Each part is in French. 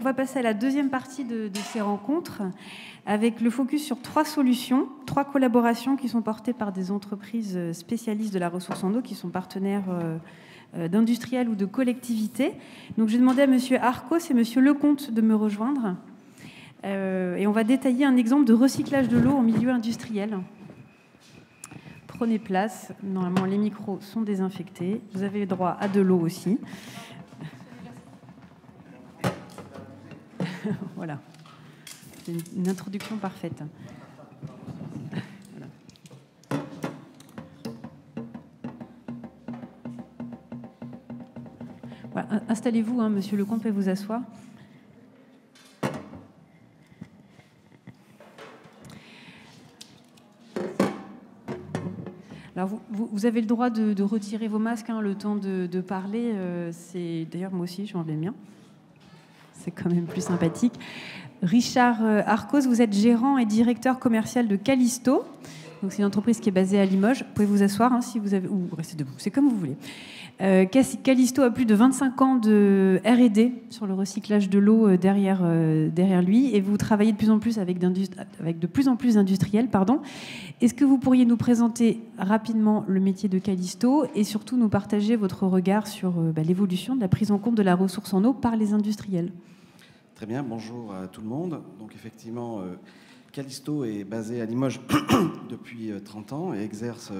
va passer à la deuxième partie de ces rencontres, avec le focus sur 3 solutions, 3 collaborations qui sont portées par des entreprises spécialistes de la ressource en eau, qui sont partenaires d'industriels ou de collectivités. Donc, j'ai demandé à M. Arcos et M. Lecomte de me rejoindre. Et on va détailler un exemple de recyclage de l'eau en milieu industriel. Prenez place. Normalement, les micros sont désinfectés. Vous avez droit à de l'eau aussi. Voilà. C'est une introduction parfaite. Voilà. Installez-vous, hein, Monsieur Lecomte, et vous asseoir. Alors vous avez le droit de retirer vos masques, hein, le temps de parler. D'ailleurs, moi aussi, j'en ai le mien. C'est quand même plus sympathique. Richard Arcos, vous êtes gérant et directeur commercial de Callisto. Donc c'est une entreprise qui est basée à Limoges. Vous pouvez vous asseoir, hein, si vous avez, ou rester debout, c'est comme vous voulez. Callisto a plus de 25 ans de R&D sur le recyclage de l'eau derrière lui, et vous travaillez de plus en plus avec de plus en plus d'industriels. Est-ce que vous pourriez nous présenter rapidement le métier de Callisto et surtout nous partager votre regard sur l'évolution de la prise en compte de la ressource en eau par les industriels? Très bien, bonjour à tout le monde. Donc effectivement, Callisto est basé à Limoges depuis 30 ans et exerce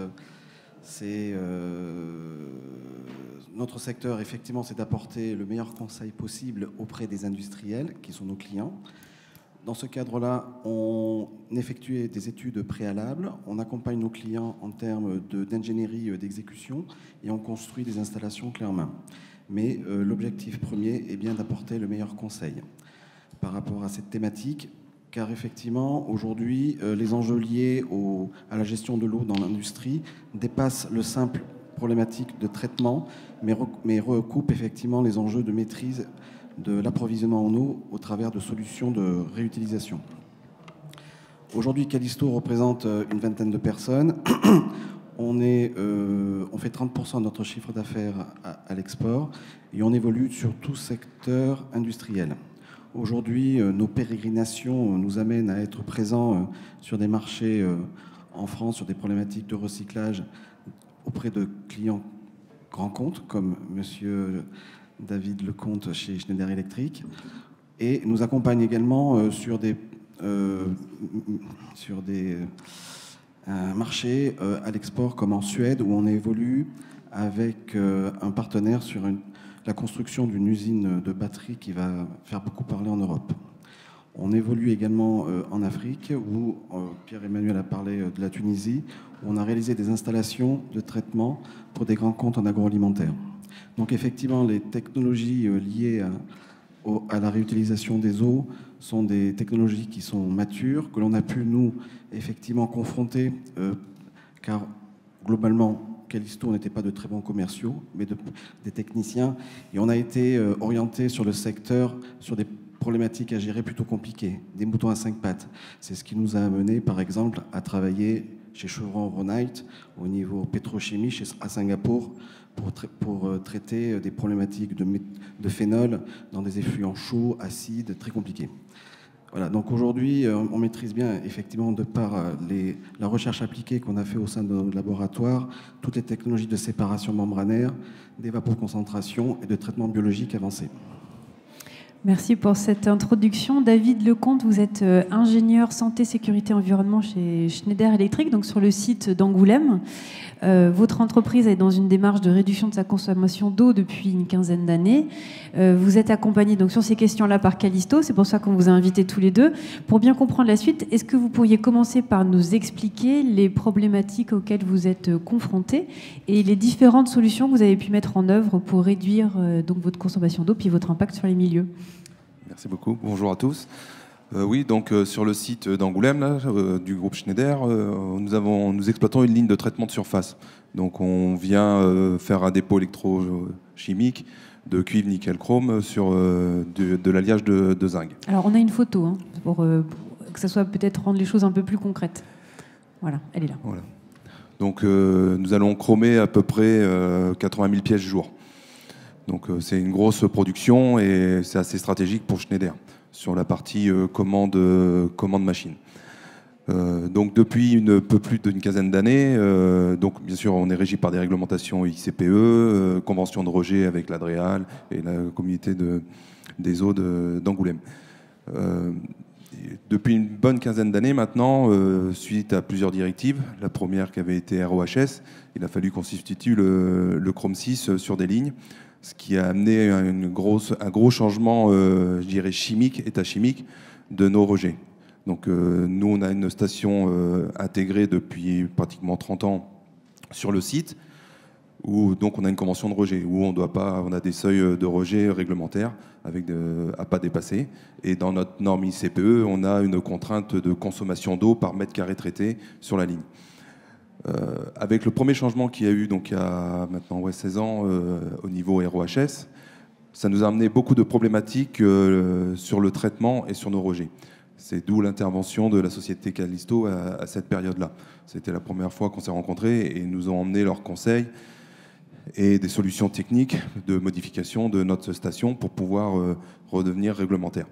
notre secteur, effectivement, c'est d'apporter le meilleur conseil possible auprès des industriels qui sont nos clients. Dans ce cadre-là, on effectue des études préalables, on accompagne nos clients en termes d'ingénierie d'exécution et on construit des installations clés en main. Mais l'objectif premier est bien d'apporter le meilleur conseil par rapport à cette thématique, car effectivement, aujourd'hui, les enjeux liés à la gestion de l'eau dans l'industrie dépassent le simple problématique de traitement, mais recoupent effectivement les enjeux de maîtrise de l'approvisionnement en eau au travers de solutions de réutilisation. Aujourd'hui, Callisto représente une vingtaine de personnes. On fait 30% de notre chiffre d'affaires à l'export et on évolue sur tout secteur industriel. Aujourd'hui, nos pérégrinations nous amènent à être présents sur des marchés en France, sur des problématiques de recyclage auprès de clients grands comptes, comme Monsieur David Lecomte chez Schneider Electric. Et nous accompagne également sur des marchés à l'export, comme en Suède, où on évolue avec un partenaire sur la construction d'une usine de batterie qui va faire beaucoup parler en Europe. On évolue également en Afrique, où Pierre-Emmanuel a parlé de la Tunisie, où on a réalisé des installations de traitement pour des grands comptes en agroalimentaire. Donc effectivement, les technologies liées à la réutilisation des eaux sont des technologies qui sont matures, que l'on a pu, nous, effectivement confronter, car globalement, Callisto n'était pas de très bons commerciaux, mais des techniciens, et on a été orienté sur le secteur, sur des problématiques à gérer plutôt compliquées, des moutons à 5 pattes. C'est ce qui nous a amené, par exemple, à travailler chez Chevron Overnight, au niveau pétrochimie, à Singapour, pour traiter des problématiques de phénol dans des effluents chauds, acides, très compliqués. Voilà, donc aujourd'hui, on maîtrise bien, effectivement, de par la recherche appliquée qu'on a fait au sein de nos laboratoires, toutes les technologies de séparation membranaire, d'évapoconcentration et de traitement biologique avancé. Merci pour cette introduction. David Lecomte, vous êtes ingénieur santé, sécurité, environnement chez Schneider Electric, donc sur le site d'Angoulême. Votre entreprise est dans une démarche de réduction de sa consommation d'eau depuis une quinzaine d'années. Vous êtes accompagné donc sur ces questions-là par Callisto, c'est pour ça qu'on vous a invités tous les deux. Pour bien comprendre la suite, est-ce que vous pourriez commencer par nous expliquer les problématiques auxquelles vous êtes confrontés et les différentes solutions que vous avez pu mettre en œuvre pour réduire donc votre consommation d'eau puis votre impact sur les milieux? Merci beaucoup. Bonjour à tous. Oui, donc sur le site d'Angoulême, du groupe Schneider, nous exploitons une ligne de traitement de surface. Donc on vient faire un dépôt électrochimique de cuivre, nickel, chrome sur de l'alliage de zinc. Alors on a une photo, hein, pour que ça soit peut-être rendre les choses un peu plus concrètes. Voilà, elle est là. Voilà. Donc nous allons chromer à peu près 80 000 pièces jour. Donc c'est une grosse production et c'est assez stratégique pour Schneider sur la partie commande machine. Donc depuis un peu plus d'une quinzaine d'années, donc bien sûr on est régi par des réglementations ICPE, convention de rejet avec l'Adréal et la communauté des eaux d'Angoulême. Depuis une bonne quinzaine d'années maintenant, suite à plusieurs directives, la première qui avait été ROHS, il a fallu qu'on substitue le Chrome 6 sur des lignes, ce qui a amené un gros changement, je dirais chimique, état chimique, de nos rejets. Donc nous, on a une station intégrée depuis pratiquement 30 ans sur le site, où donc on a une convention de rejet, où on a des seuils de rejet réglementaires à pas dépasser. Et dans notre norme ICPE, on a une contrainte de consommation d'eau par mètre carré traité sur la ligne. Avec le premier changement qu'il y a eu, donc il y a maintenant 16 ans, au niveau ROHS, ça nous a amené beaucoup de problématiques sur le traitement et sur nos rejets. C'est d'où l'intervention de la société Callisto à cette période-là. C'était la première fois qu'on s'est rencontrés et ils nous ont emmené leurs conseils et des solutions techniques de modification de notre station pour pouvoir redevenir réglementaire.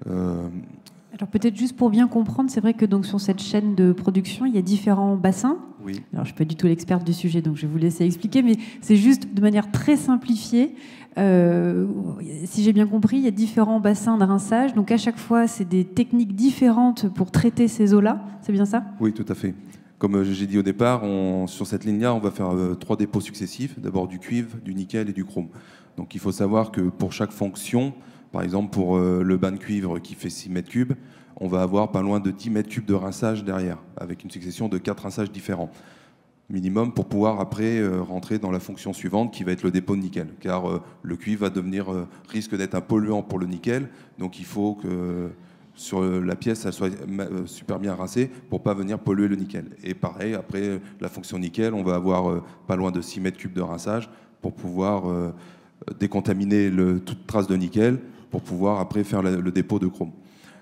Alors peut-être juste pour bien comprendre, c'est vrai que donc sur cette chaîne de production, il y a différents bassins. Oui. Alors je ne suis pas du tout l'experte du sujet, donc je vais vous laisser expliquer, mais c'est juste de manière très simplifiée. Si j'ai bien compris, il y a différents bassins de rinçage. Donc à chaque fois, c'est des techniques différentes pour traiter ces eaux-là. C'est bien ça ? Oui, tout à fait. Comme j'ai dit au départ, sur cette ligne-là, on va faire 3 dépôts successifs. D'abord du cuivre, du nickel et du chrome. Donc il faut savoir que pour chaque fonction, par exemple pour le bain de cuivre qui fait 6 mètres cubes, on va avoir pas loin de 10 mètres cubes de rinçage derrière, avec une succession de 4 rinçages différents. Minimum pour pouvoir après rentrer dans la fonction suivante qui va être le dépôt de nickel. Car le cuivre risque d'être un polluant pour le nickel. Donc il faut que sur la pièce, elle soit super bien rincée pour ne pas venir polluer le nickel. Et pareil, après la fonction nickel, on va avoir pas loin de 6 mètres cubes de rinçage pour pouvoir décontaminer toute trace de nickel pour pouvoir après faire le dépôt de chrome.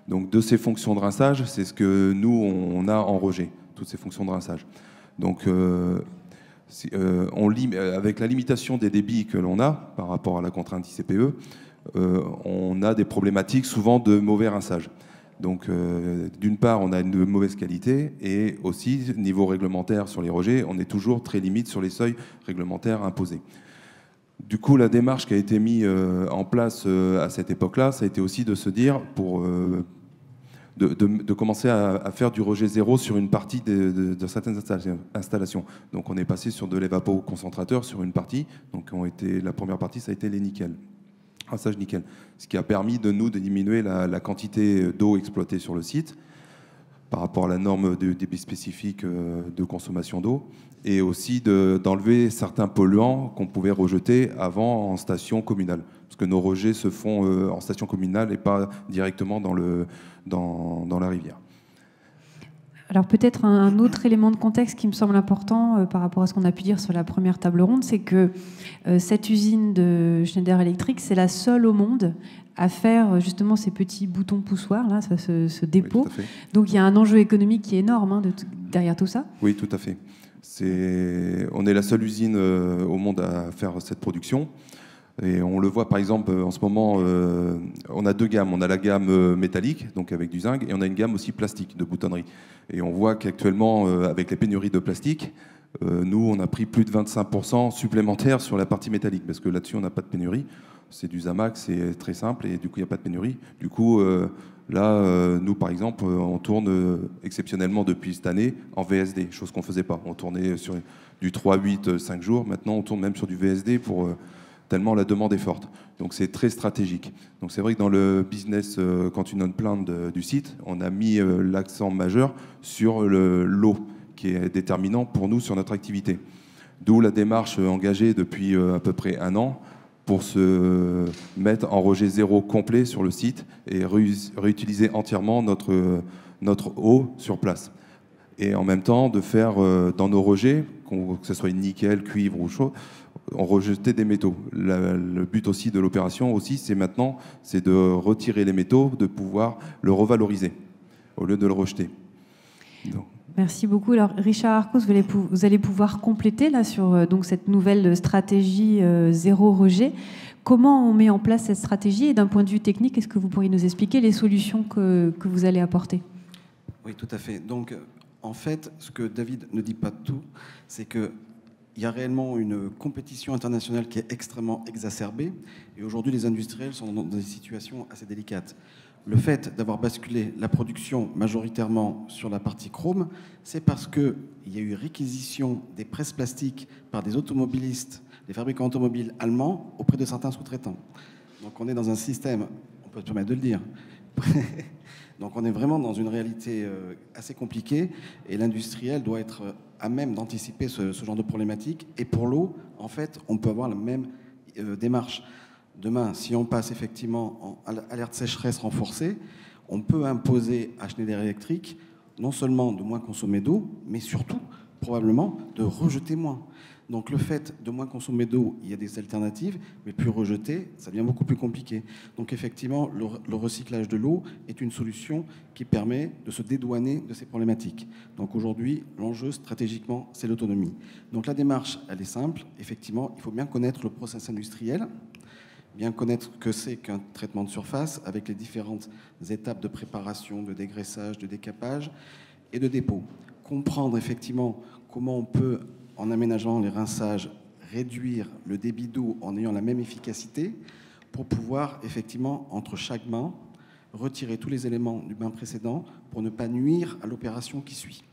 Donc de ces fonctions de rinçage, c'est ce que nous, on a en rejet, toutes ces fonctions de rinçage. Donc avec la limitation des débits que l'on a par rapport à la contrainte ICPE, on a des problématiques souvent de mauvais rinçage. Donc d'une part, on a une mauvaise qualité et aussi, niveau réglementaire sur les rejets, on est toujours très limite sur les seuils réglementaires imposés. Du coup, la démarche qui a été mise en place à cette époque-là, ça a été aussi de se dire, de commencer à faire du rejet zéro sur une partie de certaines installations. Donc on est passé sur de l'évapoconcentrateur sur une partie. Donc la première partie, ça a été les nickels, rinçage nickel. Ce qui a permis de diminuer la quantité d'eau exploitée sur le site par rapport à la norme de débit spécifique de consommation d'eau, et aussi d'enlever certains polluants qu'on pouvait rejeter avant en station communale. Parce que nos rejets se font en station communale et pas directement dans la rivière. Alors peut-être un autre élément de contexte qui me semble important par rapport à ce qu'on a pu dire sur la première table ronde, c'est que cette usine de Schneider Electric, c'est la seule au monde à faire justement ces petits boutons poussoirs, là, ce dépôt. Oui, donc il y a un enjeu économique qui est énorme derrière tout ça. Oui, tout à fait. On est la seule usine au monde à faire cette production. Et on le voit par exemple en ce moment, on a 2 gammes. On a la gamme métallique, donc avec du zinc, et on a une gamme aussi plastique de boutonnerie. Et on voit qu'actuellement, avec les pénuries de plastique, nous, on a pris plus de 25% supplémentaires sur la partie métallique, parce que là-dessus, on n'a pas de pénurie. C'est du Zamax, c'est très simple, et du coup, il n'y a pas de pénurie. Du coup, là, nous, par exemple, on tourne exceptionnellement depuis cette année en VSD, chose qu'on ne faisait pas. On tournait sur du 3, 8, 5 jours. Maintenant, on tourne même sur du VSD tellement la demande est forte. Donc c'est très stratégique. Donc c'est vrai que dans le business continuum plan du site, on a mis l'accent majeur sur l'eau, qui est déterminant pour nous sur notre activité. D'où la démarche engagée depuis à peu près 1 an pour se mettre en rejet zéro complet sur le site et réutiliser entièrement notre eau sur place. Et en même temps, de faire dans nos rejets, que ce soit nickel, cuivre ou chaud, on rejetait des métaux. Le but aussi de l'opération c'est de retirer les métaux, de pouvoir le revaloriser au lieu de le rejeter. Merci beaucoup. Alors, Richard Arcos, vous allez pouvoir compléter là, sur donc, cette nouvelle stratégie zéro rejet. Comment on met en place cette stratégie et d'un point de vue technique, est-ce que vous pourriez nous expliquer les solutions que vous allez apporter? Oui, tout à fait. Donc, en fait, ce que David ne dit pas tout, c'est qu'il y a réellement une compétition internationale qui est extrêmement exacerbée. Et aujourd'hui, les industriels sont dans des situations assez délicates. Le fait d'avoir basculé la production majoritairement sur la partie chrome, c'est parce qu'il y a eu réquisition des presses plastiques par des automobilistes, des fabricants automobiles allemands auprès de certains sous-traitants. Donc on est dans un système, on peut se permettre de le dire, donc on est vraiment dans une réalité assez compliquée et l'industriel doit être à même d'anticiper ce genre de problématique. Et pour l'eau, en fait, on peut avoir la même démarche. Demain, si on passe effectivement en alerte sécheresse renforcée, on peut imposer à Schneider Electric non seulement de moins consommer d'eau, mais surtout, probablement, de rejeter moins. Donc le fait de moins consommer d'eau, il y a des alternatives, mais plus rejeter, ça devient beaucoup plus compliqué. Donc effectivement, le recyclage de l'eau est une solution qui permet de se dédouaner de ces problématiques. Donc aujourd'hui, l'enjeu stratégiquement, c'est l'autonomie. Donc la démarche, elle est simple. Effectivement, il faut bien connaître le process industriel, bien connaître que c'est qu'un traitement de surface avec les différentes étapes de préparation, de dégraissage, de décapage et de dépôt. Comprendre effectivement comment on peut, en aménageant les rinçages, réduire le débit d'eau en ayant la même efficacité pour pouvoir effectivement, entre chaque bain, retirer tous les éléments du bain précédent pour ne pas nuire à l'opération qui suit.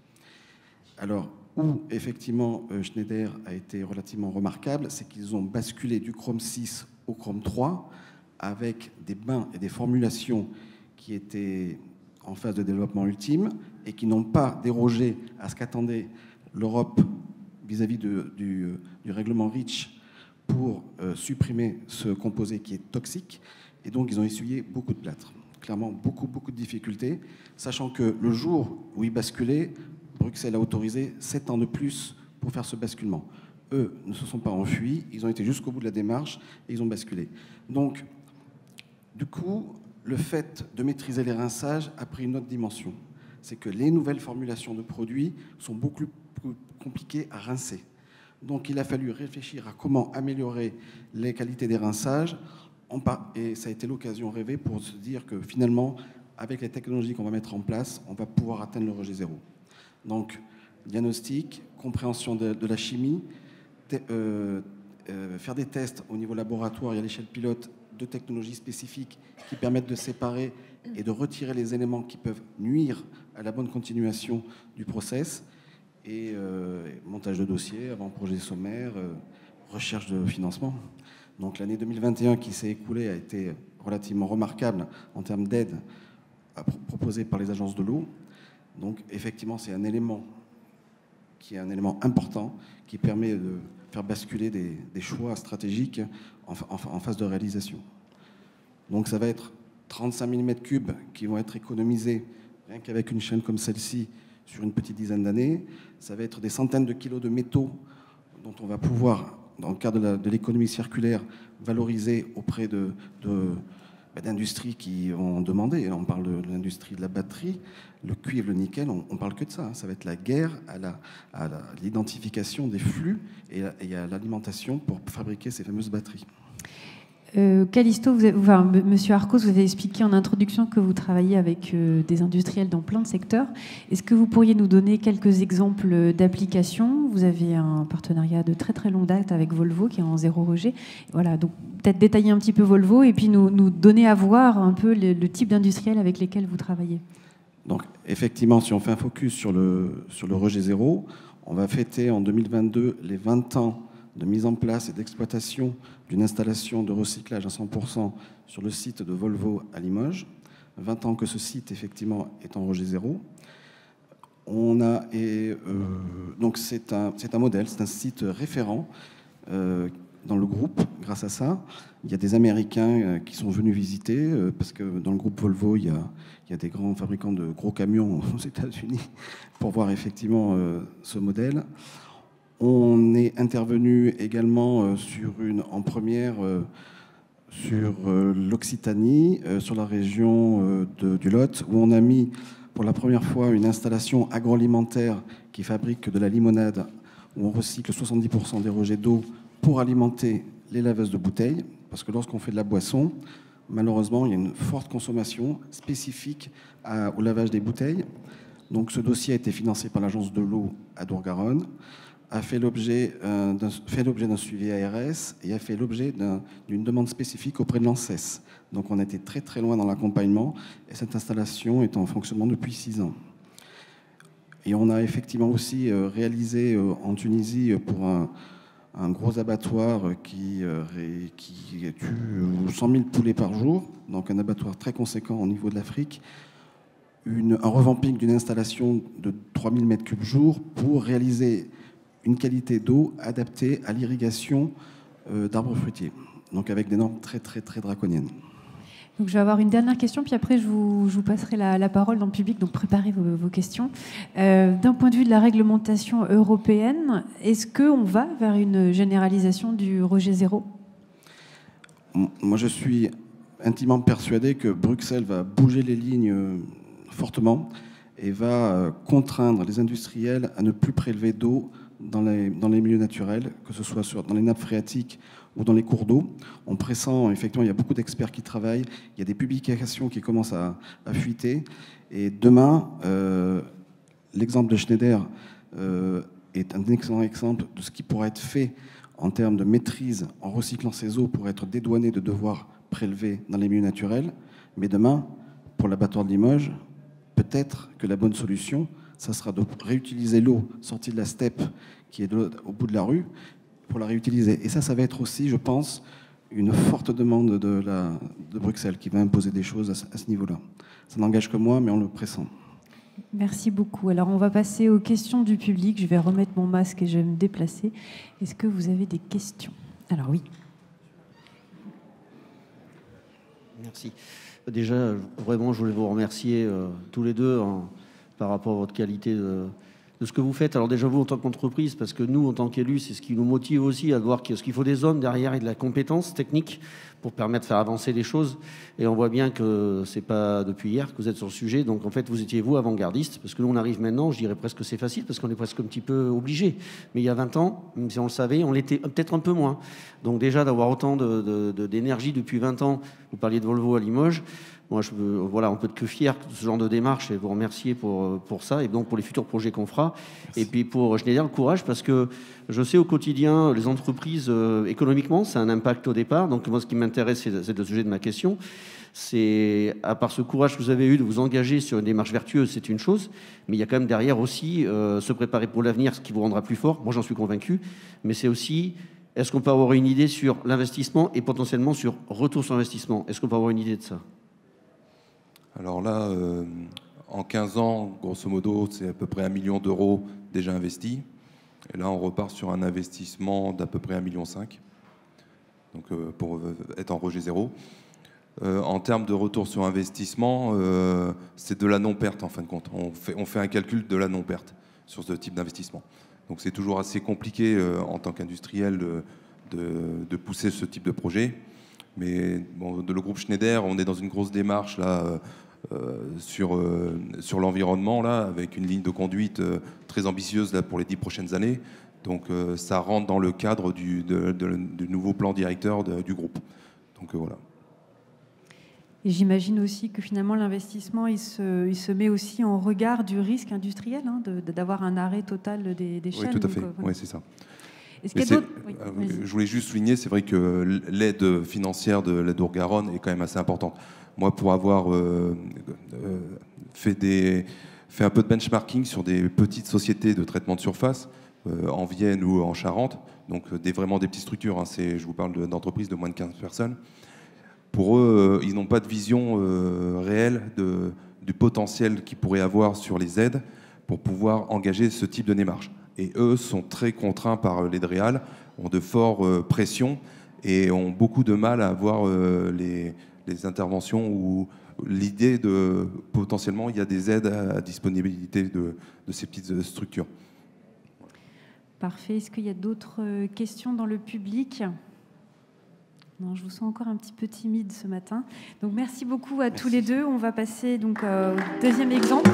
Alors, où effectivement Schneider a été relativement remarquable, c'est qu'ils ont basculé du Chrome 6 au Chrome 3 avec des bains et des formulations qui étaient en phase de développement ultime et qui n'ont pas dérogé à ce qu'attendait l'Europe vis-à-vis du règlement REACH pour supprimer ce composé qui est toxique. Et donc, ils ont essuyé beaucoup de plâtre. Clairement, beaucoup de difficultés, sachant que le jour où ils basculaient, Bruxelles a autorisé 7 ans de plus pour faire ce basculement. Eux ne se sont pas enfuis, ils ont été jusqu'au bout de la démarche et ils ont basculé. Donc, du coup, le fait de maîtriser les rinçages a pris une autre dimension. C'est que les nouvelles formulations de produits sont beaucoup plus compliquées à rincer. Donc, il a fallu réfléchir à comment améliorer les qualités des rinçages. Et ça a été l'occasion rêvée pour se dire que finalement, avec les technologies qu'on va mettre en place, on va pouvoir atteindre le rejet zéro. Donc, diagnostic, compréhension de la chimie, faire des tests au niveau laboratoire et à l'échelle pilote de technologies spécifiques qui permettent de séparer et de retirer les éléments qui peuvent nuire à la bonne continuation du process, et montage de dossier, avant-projet sommaire, recherche de financement. Donc l'année 2021 qui s'est écoulée a été relativement remarquable en termes d'aide proposée par les agences de l'eau. Donc effectivement, c'est un élément qui est un élément important qui permet de faire basculer des choix stratégiques en phase de réalisation. Donc ça va être 35 000 m3 qui vont être économisés rien qu'avec une chaîne comme celle-ci sur une petite dizaine d'années. Ça va être des centaines de kilos de métaux dont on va pouvoir, dans le cadre de l'économie circulaire, valoriser auprès d'industries qui ont demandé. On parle de l'industrie de la batterie, le cuivre, le nickel, on parle que de ça. Ça va être la guerre à l'identification des flux et à l'alimentation pour fabriquer ces fameuses batteries. Callisto, Monsieur Arcos, vous avez expliqué en introduction que vous travaillez avec des industriels dans plein de secteurs. Est-ce que vous pourriez nous donner quelques exemples d'applications? Vous avez un partenariat de très très longue date avec Volvo qui est en zéro rejet. Voilà, donc peut-être détailler un petit peu Volvo et puis nous donner à voir un peu le type d'industriels avec lesquels vous travaillez. Donc effectivement, si on fait un focus sur le rejet zéro, on va fêter en 2022 les 20 ans de mise en place et d'exploitation d'une installation de recyclage à 100% sur le site de Volvo à Limoges. 20 ans que ce site, effectivement, est en rejet zéro. Donc c'est un modèle, c'est un site référent dans le groupe. Grâce à ça, il y a des Américains qui sont venus visiter, parce que dans le groupe Volvo, il y a des grands fabricants de gros camions aux États-Unis pour voir effectivement ce modèle. On est intervenu également en première sur l'Occitanie, sur la région du Lot, où on a mis pour la première fois une installation agroalimentaire qui fabrique de la limonade, où on recycle 70% des rejets d'eau pour alimenter les laveuses de bouteilles, parce que lorsqu'on fait de la boisson, malheureusement, il y a une forte consommation spécifique au lavage des bouteilles. Donc ce dossier a été financé par l'Agence de l'eau à Dour-Garonne, a fait l'objet d'un suivi ARS et a fait l'objet d'une demande spécifique auprès de l'ANSES. Donc on a été très très loin dans l'accompagnement et cette installation est en fonctionnement depuis 6 ans. Et on a effectivement aussi réalisé en Tunisie pour un gros abattoir qui tue 100 000 poulets par jour, donc un abattoir très conséquent au niveau de l'Afrique, un revamping d'une installation de 3000 m3 jour pour réaliser une qualité d'eau adaptée à l'irrigation d'arbres fruitiers, donc avec des normes très très très draconiennes. Donc, je vais avoir une dernière question, puis après, je vous passerai la parole dans le public, donc préparez vos questions. D'un point de vue de la réglementation européenne, est-ce qu'on va vers une généralisation du rejet zéro ? Moi, je suis intimement persuadé que Bruxelles va bouger les lignes fortement et va contraindre les industriels à ne plus prélever d'eau dans les milieux naturels, que ce soit dans les nappes phréatiques ou dans les cours d'eau. On pressent, effectivement, il y a beaucoup d'experts qui travaillent, il y a des publications qui commencent à fuiter. Et demain, l'exemple de Schneider est un excellent exemple de ce qui pourra être fait en termes de maîtrise en recyclant ces eaux pour être dédouané de devoir prélever dans les milieux naturels. Mais demain, pour l'abattoir de Limoges, peut-être que la bonne solution, ça sera de réutiliser l'eau sortie de la steppe qui est au bout de la rue pour la réutiliser. Et ça va être aussi, je pense, une forte demande de Bruxelles qui va imposer des choses à ce niveau-là. Ça n'engage que moi, mais on le pressent. Merci beaucoup. Alors, on va passer aux questions du public. Je vais remettre mon masque et je vais me déplacer. Est-ce que vous avez des questions ? Alors, oui. Merci. Déjà, vraiment, je voulais vous remercier tous les deux par rapport à votre qualité de ce que vous faites. Alors déjà, vous, en tant qu'entreprise, parce que nous, en tant qu'élus, c'est ce qui nous motive aussi à voir qu'il faut des hommes derrière et de la compétence technique pour permettre de faire avancer les choses. Et on voit bien que c'est pas depuis hier que vous êtes sur le sujet. Donc, en fait, vous étiez, vous, avant-gardiste, parce que nous, on arrive maintenant, je dirais presque que c'est facile, parce qu'on est presque un petit peu obligé. Mais il y a 20 ans, même si on le savait, on l'était peut-être un peu moins. Donc déjà, d'avoir autant d'énergie depuis 20 ans, vous parliez de Volvo à Limoges, moi, voilà, on peut être que fier de ce genre de démarche et vous remercier pour ça et donc pour les futurs projets qu'on fera. Merci. Et puis pour Schneider, le courage, parce que je sais au quotidien, les entreprises, économiquement, ça a un impact au départ. Donc moi, ce qui m'intéresse, c'est le sujet de ma question. C'est, à part ce courage que vous avez eu de vous engager sur une démarche vertueuse, c'est une chose, mais il y a quand même derrière aussi se préparer pour l'avenir, ce qui vous rendra plus fort. Moi, j'en suis convaincu. Mais c'est aussi, est-ce qu'on peut avoir une idée sur l'investissement et potentiellement sur retour sur investissement ? Est-ce qu'on peut avoir une idée de ça ? Alors là, en 15 ans, grosso modo, c'est à peu près 1 million d'euros déjà investis. Et là, on repart sur un investissement d'à peu près 1,5 million. Donc, pour être en rejet zéro. En termes de retour sur investissement, c'est de la non-perte, en fin de compte. On fait un calcul de la non-perte sur ce type d'investissement. Donc, c'est toujours assez compliqué en tant qu'industriel de pousser ce type de projet. Mais bon, le groupe Schneider, on est dans une grosse démarche là, sur l'environnement, là, avec une ligne de conduite très ambitieuse là, pour les 10 prochaines années. Donc ça rentre dans le cadre du nouveau plan directeur du groupe. Donc voilà. Et j'imagine aussi que finalement l'investissement, il se met aussi en regard du risque industriel, hein, d'avoir un arrêt total des chaînes. Oui, tout à fait. Donc, oui, c'est ça. Est-ce qu'il y a d'autres... Oui, je voulais juste souligner, c'est vrai que l'aide financière de la Dour-Garonne est quand même assez importante. Moi, pour avoir fait un peu de benchmarking sur des petites sociétés de traitement de surface, en Vienne ou en Charente, donc vraiment des petites structures, hein, je vous parle d'entreprises de moins de 15 personnes, pour eux, ils n'ont pas de vision réelle du potentiel qu'ils pourraient avoir sur les aides pour pouvoir engager ce type de démarche. Et eux sont très contraints par les DREAL, ont de fortes pressions et ont beaucoup de mal à avoir les interventions ou l'idée de potentiellement il y a des aides à disponibilité de ces petites structures. Parfait. Est-ce qu'il y a d'autres questions dans le public ? Non, je vous sens encore un petit peu timide ce matin. Donc merci beaucoup à tous les deux. On va passer donc au deuxième exemple.